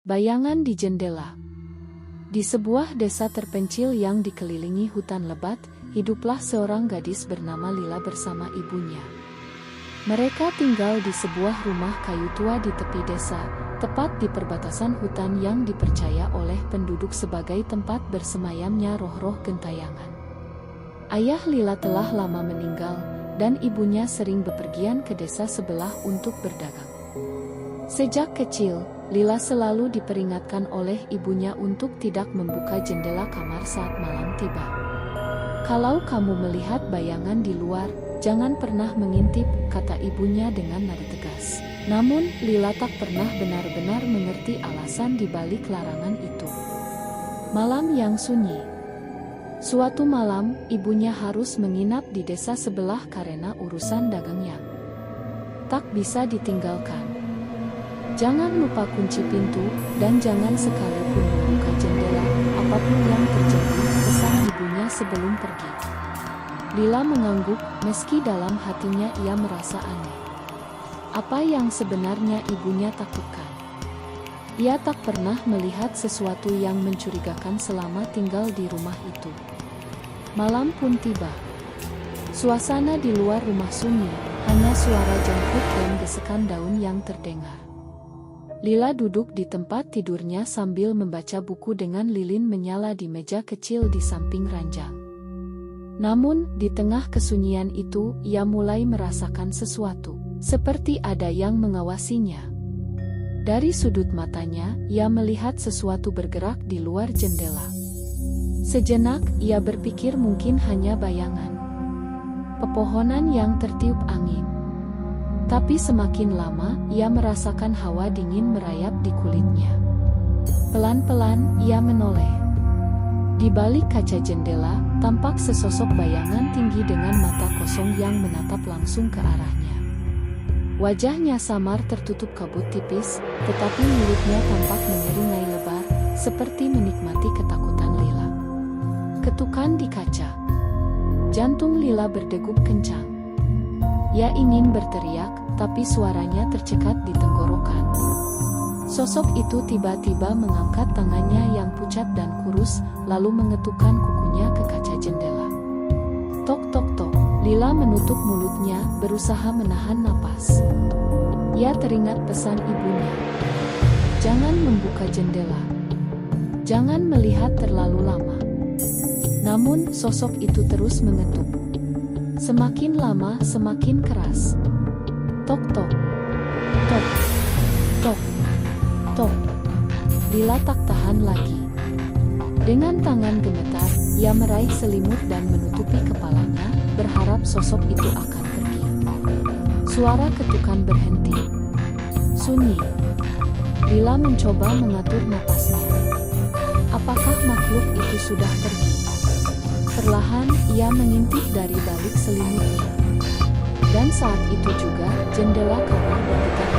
Bayangan di jendela. Di sebuah desa terpencil yang dikelilingi hutan lebat, hiduplah seorang gadis bernama Lila bersama ibunya. Mereka tinggal di sebuah rumah kayu tua di tepi desa, tepat di perbatasan hutan yang dipercaya oleh penduduk sebagai tempat bersemayamnya roh-roh gentayangan. Ayah Lila telah lama meninggal, dan ibunya sering bepergian ke desa sebelah untuk berdagang. Sejak kecil, Lila selalu diperingatkan oleh ibunya untuk tidak membuka jendela kamar saat malam tiba. "Kalau kamu melihat bayangan di luar, jangan pernah mengintip," kata ibunya dengan nada tegas. Namun, Lila tak pernah benar-benar mengerti alasan di balik larangan itu. Malam yang sunyi. Suatu malam, ibunya harus menginap di desa sebelah karena urusan dagang yang tak bisa ditinggalkan. "Jangan lupa kunci pintu, dan jangan sekalipun membuka jendela, apapun yang terjadi," pesan ibunya sebelum pergi. Lila mengangguk, meski dalam hatinya ia merasa aneh. Apa yang sebenarnya ibunya takutkan? Ia tak pernah melihat sesuatu yang mencurigakan selama tinggal di rumah itu. Malam pun tiba. Suasana di luar rumah sunyi, hanya suara jangkrik dan gesekan daun yang terdengar. Lila duduk di tempat tidurnya sambil membaca buku dengan lilin menyala di meja kecil di samping ranjang. Namun, di tengah kesunyian itu, ia mulai merasakan sesuatu, seperti ada yang mengawasinya. Dari sudut matanya, ia melihat sesuatu bergerak di luar jendela. Sejenak, ia berpikir mungkin hanya bayangan pepohonan yang tertiup angin. Tapi semakin lama, ia merasakan hawa dingin merayap di kulitnya. Pelan-pelan, ia menoleh. Di balik kaca jendela, tampak sesosok bayangan tinggi dengan mata kosong yang menatap langsung ke arahnya. Wajahnya samar tertutup kabut tipis, tetapi mulutnya tampak menyeringai lebar, seperti menikmati ketakutan Lila. Ketukan di kaca. Jantung Lila berdegup kencang. Ia ingin berteriak, tapi suaranya tercekat di tenggorokan. Sosok itu tiba-tiba mengangkat tangannya yang pucat dan kurus, lalu mengetukkan kukunya ke kaca jendela. Tok tok tok. Lila menutup mulutnya, berusaha menahan napas. Ia teringat pesan ibunya. "Jangan membuka jendela. Jangan melihat terlalu lama." Namun, sosok itu terus mengetuk. Semakin lama, semakin keras. Tok tok. Tok. Tok. Tok. Lila tak tahan lagi. Dengan tangan gemetar, ia meraih selimut dan menutupi kepalanya, berharap sosok itu akan pergi. Suara ketukan berhenti. Sunyi. Lila mencoba mengatur napasnya. Apakah makhluk itu sudah pergi? Perlahan, ia mengintip dari balik selimutnya. Dan saat itu juga, jendela kamar bergetar.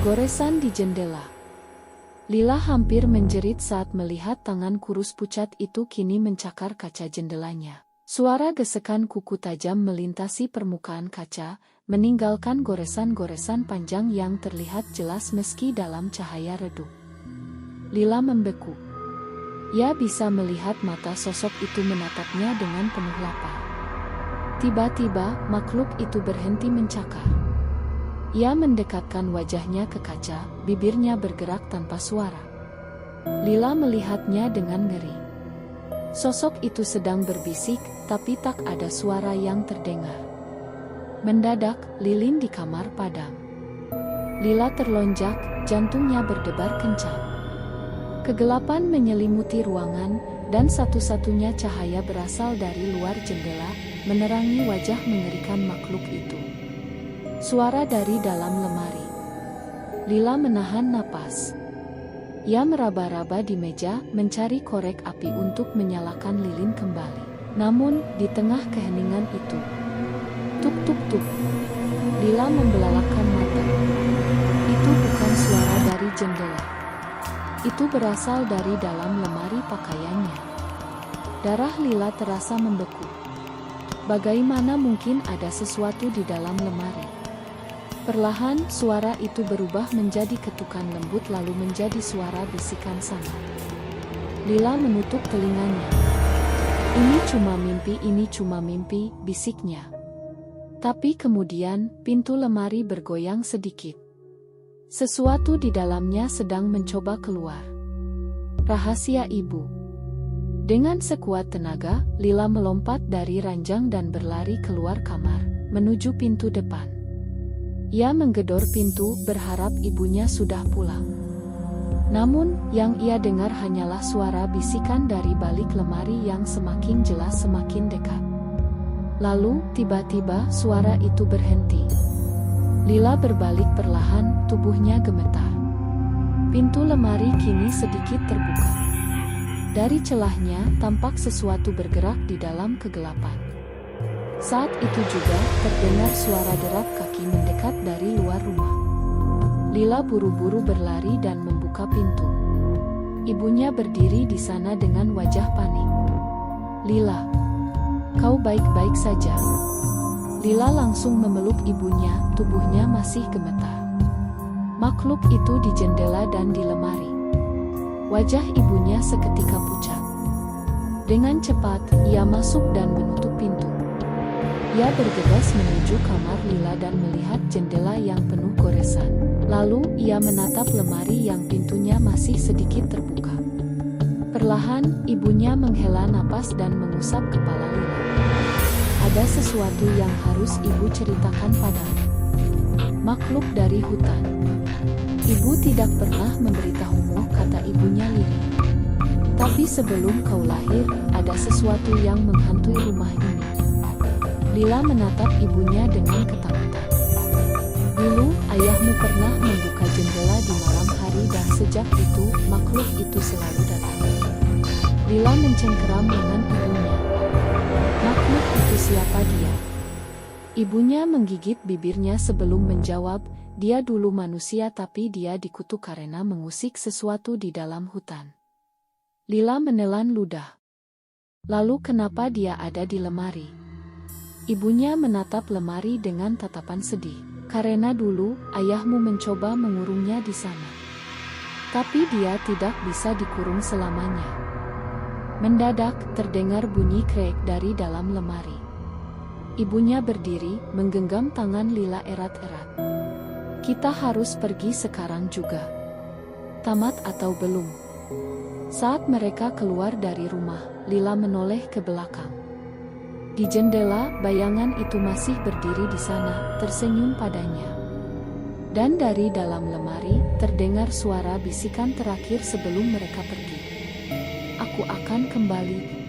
Goresan di jendela. Lila hampir menjerit saat melihat tangan kurus pucat itu kini mencakar kaca jendelanya. Suara gesekan kuku tajam melintasi permukaan kaca, meninggalkan goresan-goresan panjang yang terlihat jelas meski dalam cahaya redup. Lila membeku. Ia bisa melihat mata sosok itu menatapnya dengan penuh lapar. Tiba-tiba, makhluk itu berhenti mencakar. Ia mendekatkan wajahnya ke kaca, bibirnya bergerak tanpa suara. Lila melihatnya dengan ngeri. Sosok itu sedang berbisik, tapi tak ada suara yang terdengar. Mendadak, lilin di kamar padam. Lila terlonjak, jantungnya berdebar kencang. Kegelapan menyelimuti ruangan, dan satu-satunya cahaya berasal dari luar jendela, menerangi wajah mengerikan makhluk itu. Suara dari dalam lemari. Lila menahan napas. Ia meraba-raba di meja, mencari korek api untuk menyalakan lilin kembali. Namun, di tengah keheningan itu, tuk-tuk-tuk. Lila membelalakan mata. Itu bukan suara dari jendela. Itu berasal dari dalam lemari pakaiannya. Darah Lila terasa membeku. Bagaimana mungkin ada sesuatu di dalam lemari? Perlahan, suara itu berubah menjadi ketukan lembut lalu menjadi suara bisikan sangat. Lila menutup telinganya. Ini cuma mimpi, bisiknya. Tapi kemudian, pintu lemari bergoyang sedikit. Sesuatu di dalamnya sedang mencoba keluar. Rahasia ibu. Dengan sekuat tenaga, Lila melompat dari ranjang dan berlari keluar kamar, menuju pintu depan. Ia menggedor pintu, berharap ibunya sudah pulang. Namun, yang ia dengar hanyalah suara bisikan dari balik lemari yang semakin jelas semakin dekat. Lalu, tiba-tiba suara itu berhenti. Lila berbalik perlahan, tubuhnya gemetar. Pintu lemari kini sedikit terbuka. Dari celahnya, tampak sesuatu bergerak di dalam kegelapan. Saat itu juga, terdengar suara derap kaki mendekat dari luar rumah. Lila buru-buru berlari dan membuka pintu. Ibunya berdiri di sana dengan wajah panik. "Lila, kau baik-baik saja?" Lila langsung memeluk ibunya, tubuhnya masih gemetar. Makhluk itu di jendela dan di lemari. Wajah ibunya seketika pucat. Dengan cepat, ia masuk dan menutup pintu. Ia bergegas menuju kamar Lila dan melihat jendela yang penuh goresan. Lalu, ia menatap lemari yang pintunya masih sedikit terbuka. Perlahan, ibunya menghela napas dan mengusap kepala Lila. "Ada sesuatu yang harus ibu ceritakan padamu." "Makhluk dari hutan." "Ibu tidak pernah memberitahumu," kata ibunya lirih. "Tapi sebelum kau lahir, ada sesuatu yang menghantui rumah ini." Lila menatap ibunya dengan ketakutan. "Dulu, ayahmu pernah membuka jendela di malam hari dan sejak itu, makhluk itu selalu datang." Lila mencengkeram lengan ibunya. "Makhluk itu siapa dia?" Ibunya menggigit bibirnya sebelum menjawab, "Dia dulu manusia tapi dia dikutuk karena mengusik sesuatu di dalam hutan." Lila menelan ludah. "Lalu kenapa dia ada di lemari?" Ibunya menatap lemari dengan tatapan sedih. "Karena dulu, ayahmu mencoba mengurungnya di sana. Tapi dia tidak bisa dikurung selamanya." Mendadak, terdengar bunyi krek dari dalam lemari. Ibunya berdiri, menggenggam tangan Lila erat-erat. "Kita harus pergi sekarang juga. Tamat atau belum?" Saat mereka keluar dari rumah, Lila menoleh ke belakang. Di jendela, bayangan itu masih berdiri di sana, tersenyum padanya. Dan dari dalam lemari, terdengar suara bisikan terakhir sebelum mereka pergi. "Aku akan kembali."